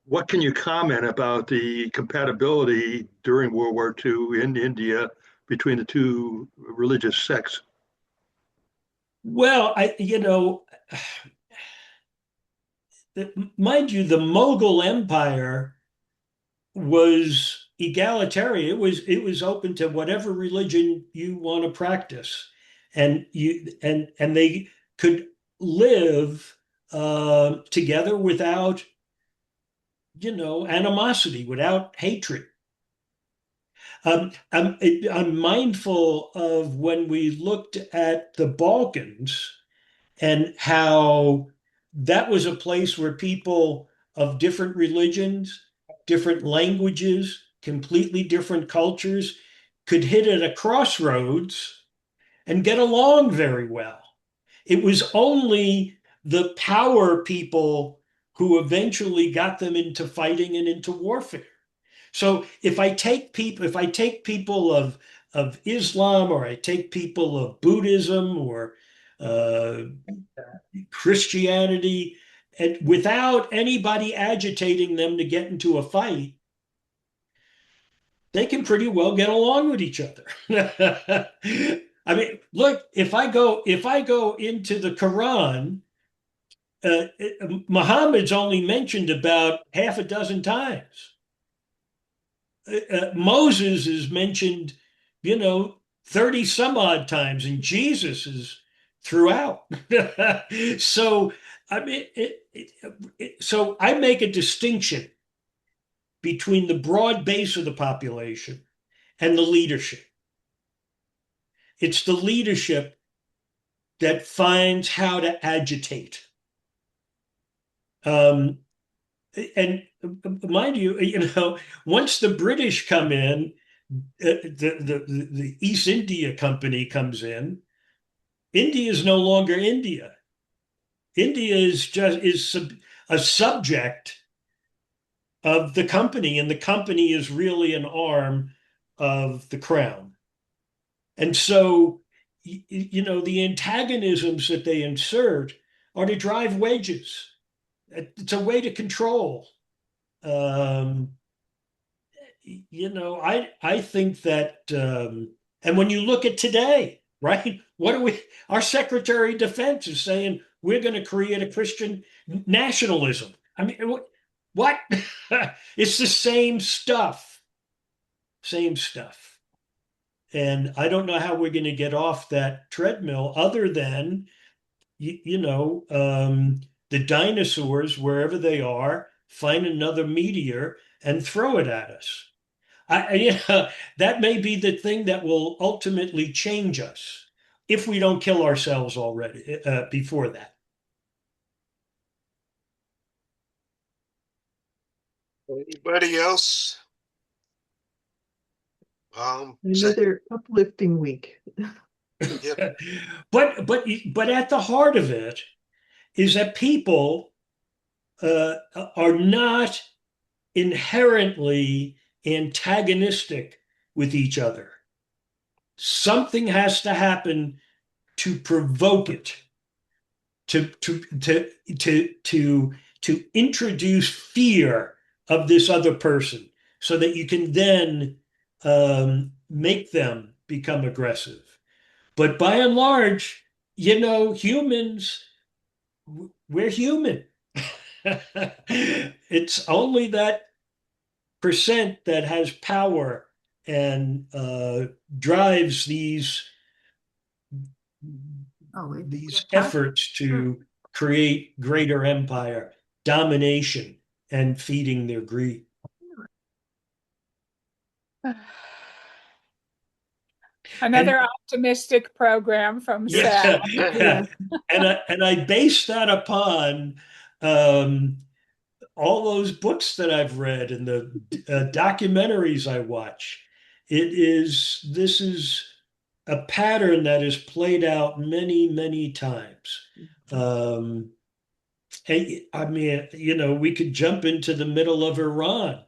What can you comment about the compatibility during World War II in India between the two religious sects? Well, mind you, the Mughal Empire was egalitarian. It was open to whatever religion you want to practice, and they could live together without animosity, without hatred. I'm mindful of when we looked at the Balkans and how that was a place where people of different religions, different languages, completely different cultures could hit at a crossroads and get along very well. It was only the power people who eventually got them into fighting and into warfare. So if I take people of Islam, or I take people of Buddhism or uh, Christianity, and without anybody agitating them to get into a fight, they can pretty well get along with each other. I mean, look, if I go into the Quran, Muhammad's only mentioned about half a dozen times. Moses is mentioned, 30 some odd times, and Jesus is throughout. So, I mean, so I make a distinction between the broad base of the population and the leadership. It's the leadership that finds how to agitate. And mind you, once the British come in, the East India Company comes in. India is no longer India. India is a subject of the company, and the company is really an arm of the crown. And so, the antagonisms that they insert are to drive wages. It's a way to control. I think that, and when you look at today, right? Our Secretary of Defense is saying we're going to create a Christian nationalism. I mean, what? It's the same stuff. Same stuff. And I don't know how we're going to get off that treadmill other than, the dinosaurs, wherever they are, find another meteor and throw it at us. That may be the thing that will ultimately change us if we don't kill ourselves already before that. Anybody else? Another uplifting week. Yep. But at the heart of it is that people are not inherently antagonistic with each other. Something has to happen to provoke it, to introduce fear of this other person, so that you can then make them become aggressive. But by and large, humans, we're human. It's only that percent that has power and drives these efforts to create greater empire, domination, and feeding their greed. Another optimistic program from Sam. Yeah. And I base that upon all those books that I've read and the documentaries I watch. This is a pattern that is played out many, many times. I mean, we could jump into the middle of Iran.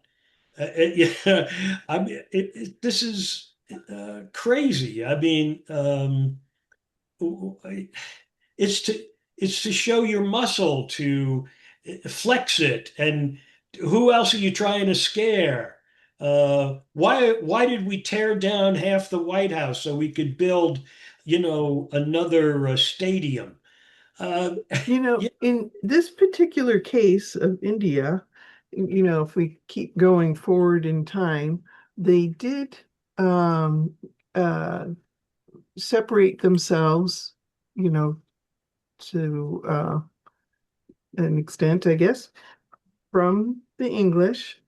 Yeah, I mean, this is crazy. I mean, it's to show your muscle, to flex it, and who else are you trying to scare? Why did we tear down half the White House so we could build, another stadium? In this particular case of India, if we keep going forward in time, they did separate themselves, to an extent, I guess, from the English.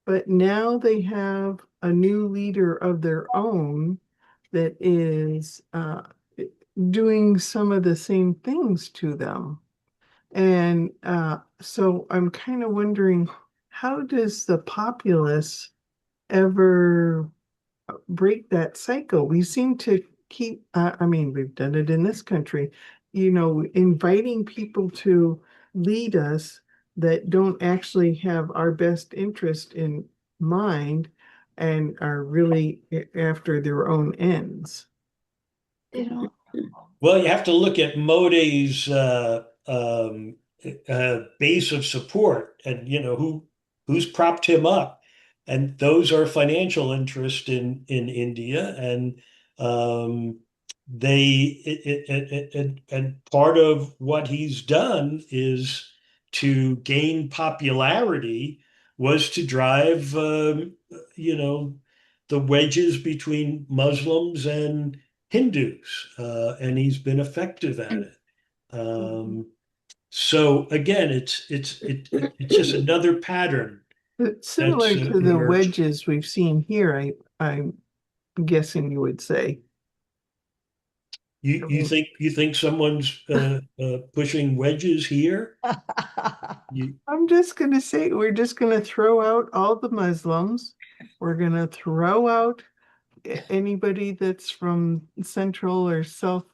But now they have a new leader of their own that is doing some of the same things to them. And so I'm kind of wondering, how does the populace ever break that cycle? We seem to keep, I mean, we've done it in this country, inviting people to lead us that don't actually have our best interest in mind and are really after their own ends. Well, you have to look at Modi's base of support, and who's propped him up, and those are financial interests in India, and and part of what he's done is to gain popularity was to drive the wedges between Muslims and Hindus, and he's been effective at it. So again, it's just another pattern. It's similar to the wedges we've seen here, I'm guessing you would say. You think someone's pushing wedges here? I'm just going to say we're just going to throw out all the Muslims. We're going to throw out anybody that's from Central or South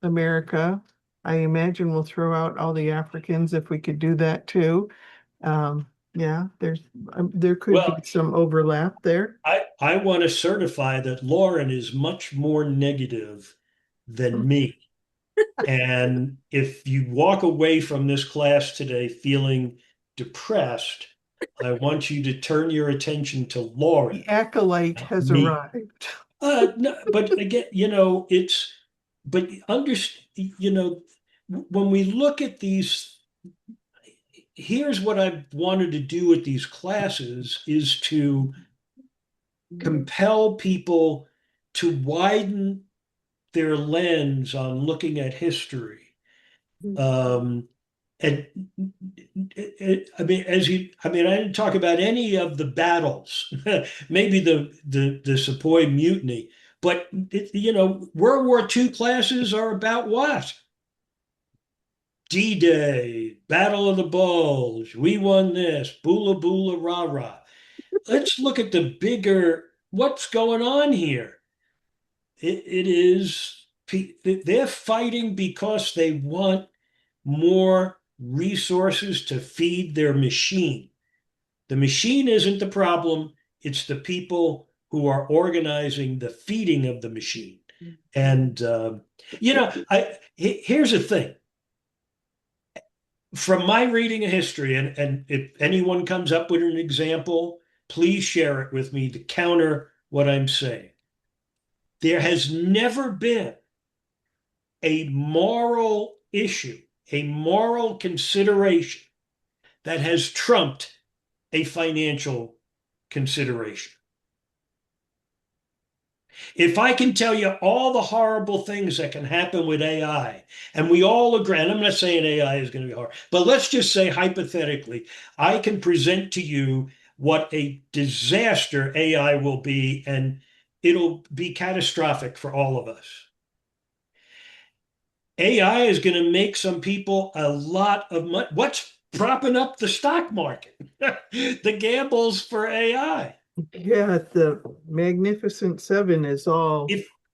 America. I imagine we'll throw out all the Africans if we could do that too. Yeah, there could be some overlap there. I want to certify that Lauren is much more negative than me. And if you walk away from this class today feeling depressed, I want you to turn your attention to Lauren. The acolyte has arrived. No, but again, when we look at these, here's what I wanted to do with these classes is to compel people to widen their lens on looking at history. And I didn't talk about any of the battles, maybe the Sepoy Mutiny, but World War II classes are about what? D-Day, Battle of the Bulge, we won this, boola boola rah rah. Let's look at the bigger, what's going on here? They're fighting because they want more resources to feed their machine. The machine isn't the problem, it's the people who are organizing the feeding of the machine. And here's the thing. From my reading of history, and if anyone comes up with an example, please share it with me to counter what I'm saying. There has never been a moral issue, a moral consideration that has trumped a financial consideration. If I can tell you all the horrible things that can happen with AI, and we all agree, and I'm not saying AI is going to be hard, but let's just say hypothetically, I can present to you what a disaster AI will be, and it'll be catastrophic for all of us. AI is going to make some people a lot of money. What's propping up the stock market? The gambles for AI. Yeah, the Magnificent Seven is all.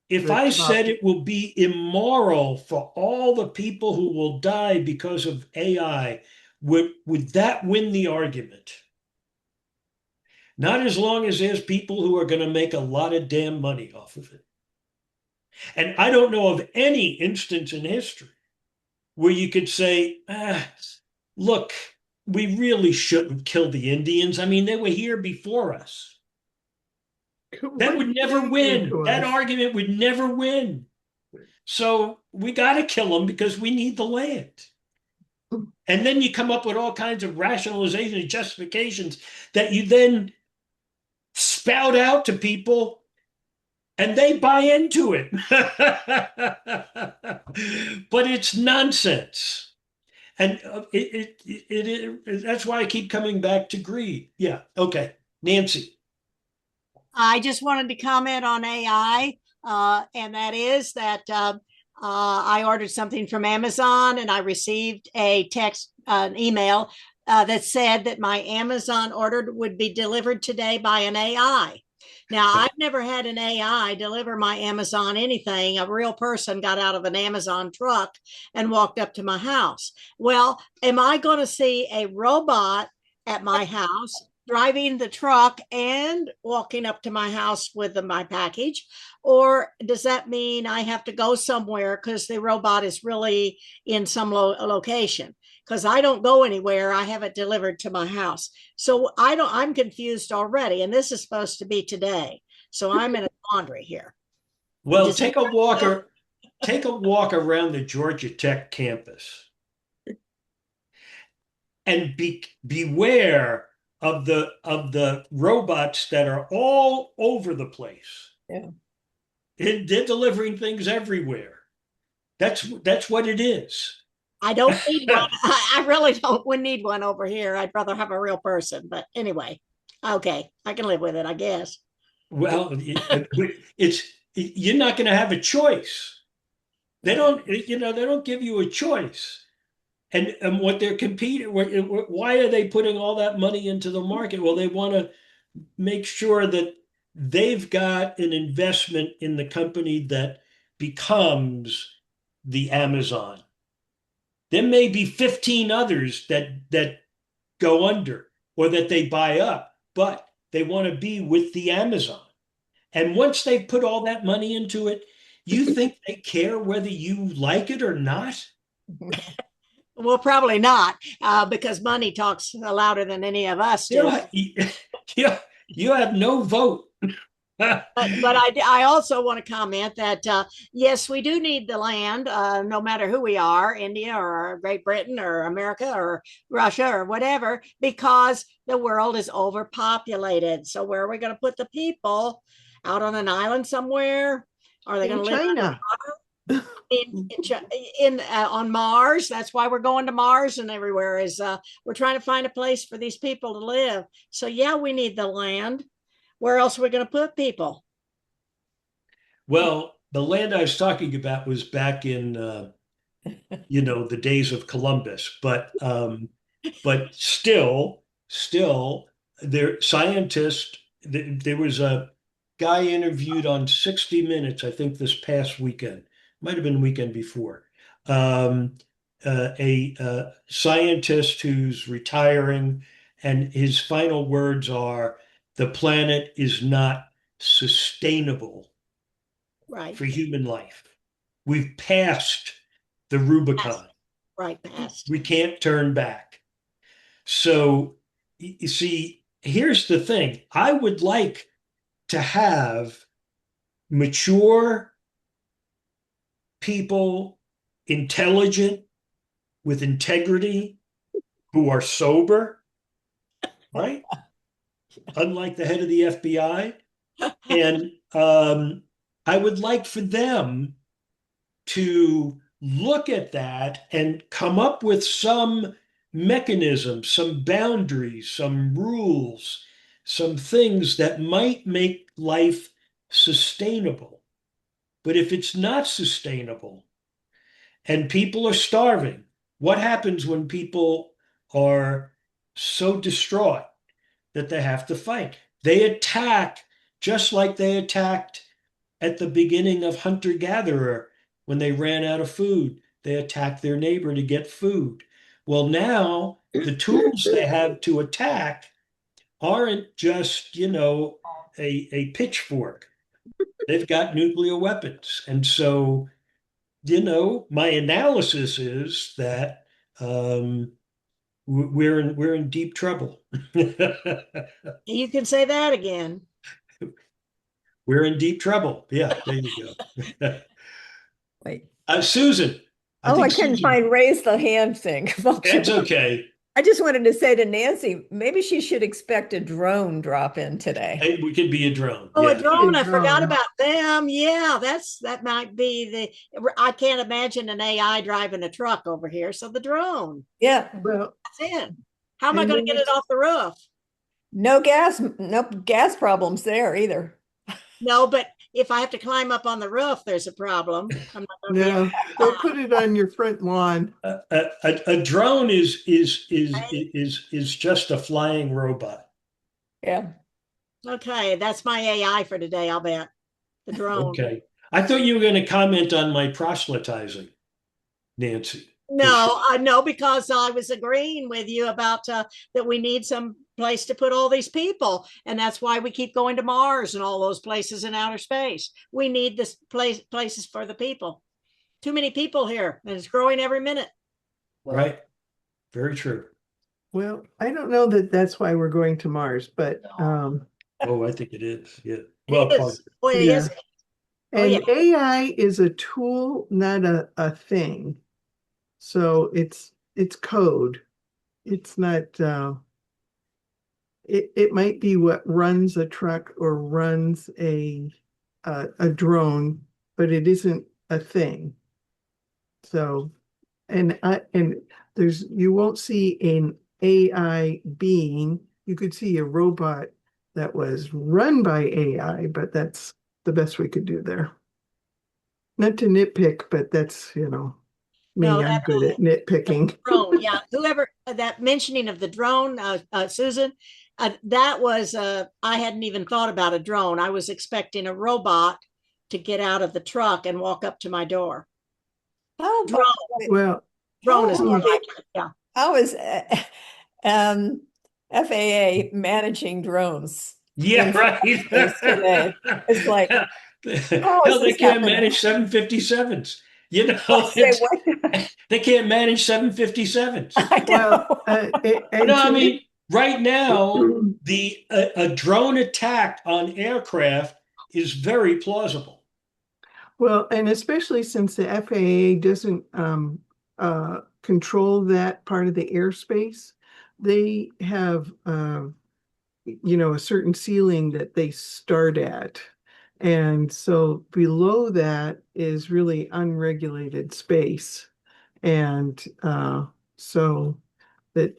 If I said it will be immoral for all the people who will die because of AI, would that win the argument? Not as long as there's people who are going to make a lot of damn money off of it. And I don't know of any instance in history where you could say, look, we really shouldn't kill the Indians. I mean, they were here before us. That would never win. That argument would never win. So we got to kill them because we need the land. And then you come up with all kinds of rationalization and justifications that you then spout out to people and they buy into it. But it's nonsense. And that's why I keep coming back to greed. Yeah. Okay. Nancy. I just wanted to comment on AI, and that is that I ordered something from Amazon and I received a text, an email that said that my Amazon order would be delivered today by an AI. Now, I've never had an AI deliver my Amazon anything. A real person got out of an Amazon truck and walked up to my house. Well, am I going to see a robot at my house driving the truck and walking up to my house with my package? Or does that mean I have to go somewhere because the robot is really in some location? Because I don't go anywhere. I have it delivered to my house. So I'm confused already. And this is supposed to be today. So I'm in a quandary here. Well, take a walk around the Georgia Tech campus and beware of the robots that are all over the place. Yeah. They're delivering things everywhere. That's what it is. I don't need one. I really don't need one over here. I'd rather have a real person. But anyway, okay, I can live with it, I guess. Well, you're not going to have a choice. They don't give you a choice. And what they're competing, why are they putting all that money into the market? Well, they want to make sure that they've got an investment in the company that becomes the Amazon. There may be 15 others that go under or that they buy up, but they want to be with the Amazon. And once they've put all that money into it, you think they care whether you like it or not? Well, probably not, because money talks louder than any of us do. You have no vote. But I also want to comment that, yes, we do need the land, no matter who we are, India or Great Britain or America or Russia or whatever, because the world is overpopulated. So where are we going to put the people? Out on an island somewhere? Are they going to live on Mars? That's why we're going to Mars and everywhere is we're trying to find a place for these people to live. So yeah, we need the land. Where else are we going to put people? Well, the land I was talking about was back in the days of Columbus, but still there scientists. There was a guy interviewed on 60 Minutes, I think this past weekend, might have been the weekend before, a scientist who's retiring, and his final words are, the planet is not sustainable for human life. We've passed the Rubicon. Past. We can't turn back. So, you see, here's the thing. I would like to have mature people, intelligent, with integrity, who are sober, right? Unlike the head of the FBI, I would like for them to look at that and come up with some mechanism, some boundaries, some rules, some things that might make life sustainable. But if it's not sustainable and people are starving, what happens when people are so distraught that they have to fight? They attack just like they attacked at the beginning of hunter-gatherer when they ran out of food. They attacked their neighbor to get food. Well, now the tools they have to attack aren't just, a pitchfork. They've got nuclear weapons. And so, my analysis is that we're in deep trouble. You can say that again. We're in deep trouble. Yeah, there you go. Wait. Susan. I couldn't find raise the hand thing. That's okay. I just wanted to say to Nancy, maybe she should expect a drone drop in today. We could be a drone. Oh, yeah. a drone. I forgot about them. Yeah, that might be I can't imagine an AI driving a truck over here. So the drone. Yeah. Well, that's it. How am I going to get it off the roof? No gas problems there either. No, but if I have to climb up on the roof, there's a problem. I'm not gonna no, don't put it on your front lawn. A drone is just a flying robot. Yeah. Okay, that's my AI for today, I'll bet. The drone. Okay. I thought you were going to comment on my proselytizing, Nancy. No, no, because I was agreeing with you about that we need some place to put all these people, and that's why we keep going to Mars and all those places in outer space. We need this places for the people. Too many people here, and it's growing every minute. Right. Very true. Well, I don't know that that's why we're going to Mars, but oh, I think it is. Yeah. Well, it is. Oh, it is. And AI is a tool, not a thing. So it's code. It's not it might be what runs a truck or runs a drone, but it isn't a thing. So and you won't see an AI being. You could see a robot that was run by AI, but that's the best we could do there. Not to nitpick, but that's, I'm good at nitpicking. Drone, yeah. Whoever that mentioning of the drone, Susan, that was I hadn't even thought about a drone. I was expecting a robot to get out of the truck and walk up to my door. Oh, drone. Well, drone is more like it. Yeah. How is FAA managing drones? Yeah, right. Today. It's like, hell, they can't manage 757s. They can't manage 757s. Well, I mean, right now, a drone attack on aircraft is very plausible. Well, and especially since the FAA doesn't control that part of the airspace, they have a certain ceiling that they start at. And so below that is really unregulated space. And so that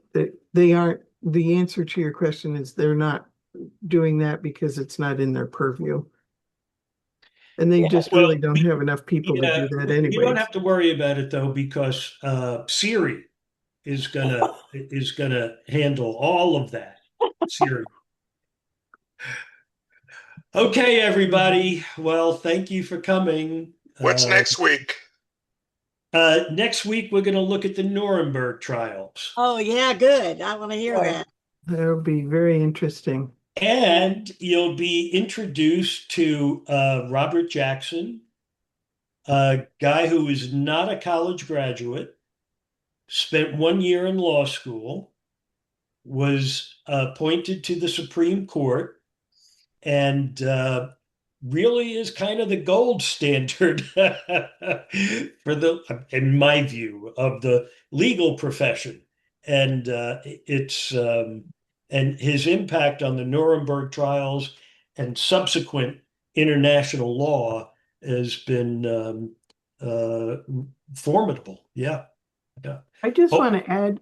they aren't, the answer to your question is they're not doing that because it's not in their purview. And they just really don't have enough people to do that anyway. You don't have to worry about it though, because Siri is gonna handle all of that. Siri. Okay, everybody. Well, thank you for coming. What's next week? Next week, we're going to look at the Nuremberg trials. Oh, yeah, good. I want to hear that. That'll be very interesting. And you'll be introduced to Robert Jackson, a guy who is not a college graduate, spent 1 year in law school, was appointed to the Supreme Court, and really is kind of the gold standard for in my view, of the legal profession. And and his impact on the Nuremberg trials and subsequent international law has been formidable. Yeah. I just Oh. want to add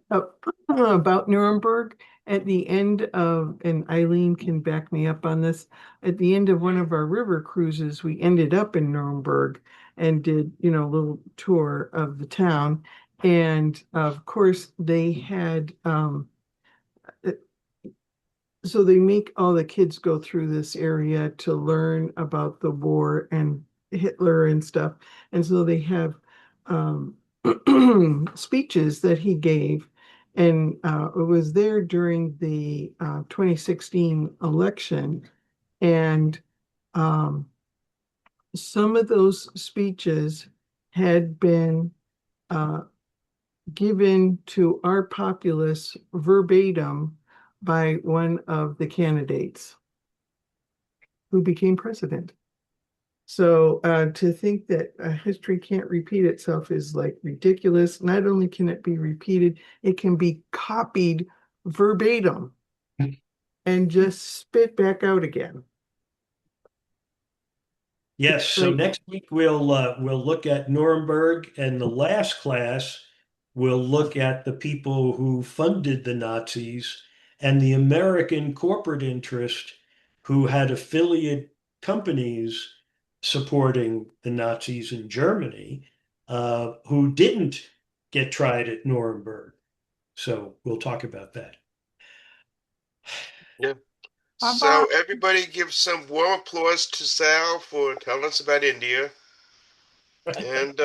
about Nuremberg at the end of, and Eileen can back me up on this, at the end of one of our river cruises, we ended up in Nuremberg and did, a little tour of the town. And of course, they had, so they make all the kids go through this area to learn about the war and Hitler and stuff. And so they have speeches that he gave. And it was there during the 2016 election. And some of those speeches had been given to our populace verbatim by one of the candidates who became president. So to think that history can't repeat itself is like ridiculous. Not only can it be repeated, it can be copied verbatim and just spit back out again. Yes, so next week we'll look at Nuremberg, and the last class we'll look at the people who funded the Nazis and the American corporate interest who had affiliate companies supporting the Nazis in Germany, who didn't get tried at Nuremberg. So we'll talk about that. Yeah. So everybody give some warm applause to Sal for telling us about India. And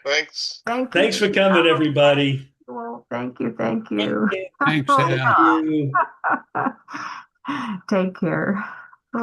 thanks. Thanks for coming, everybody. Well, thank you. Thank you. Thanks, Sal. Thank you. Take care.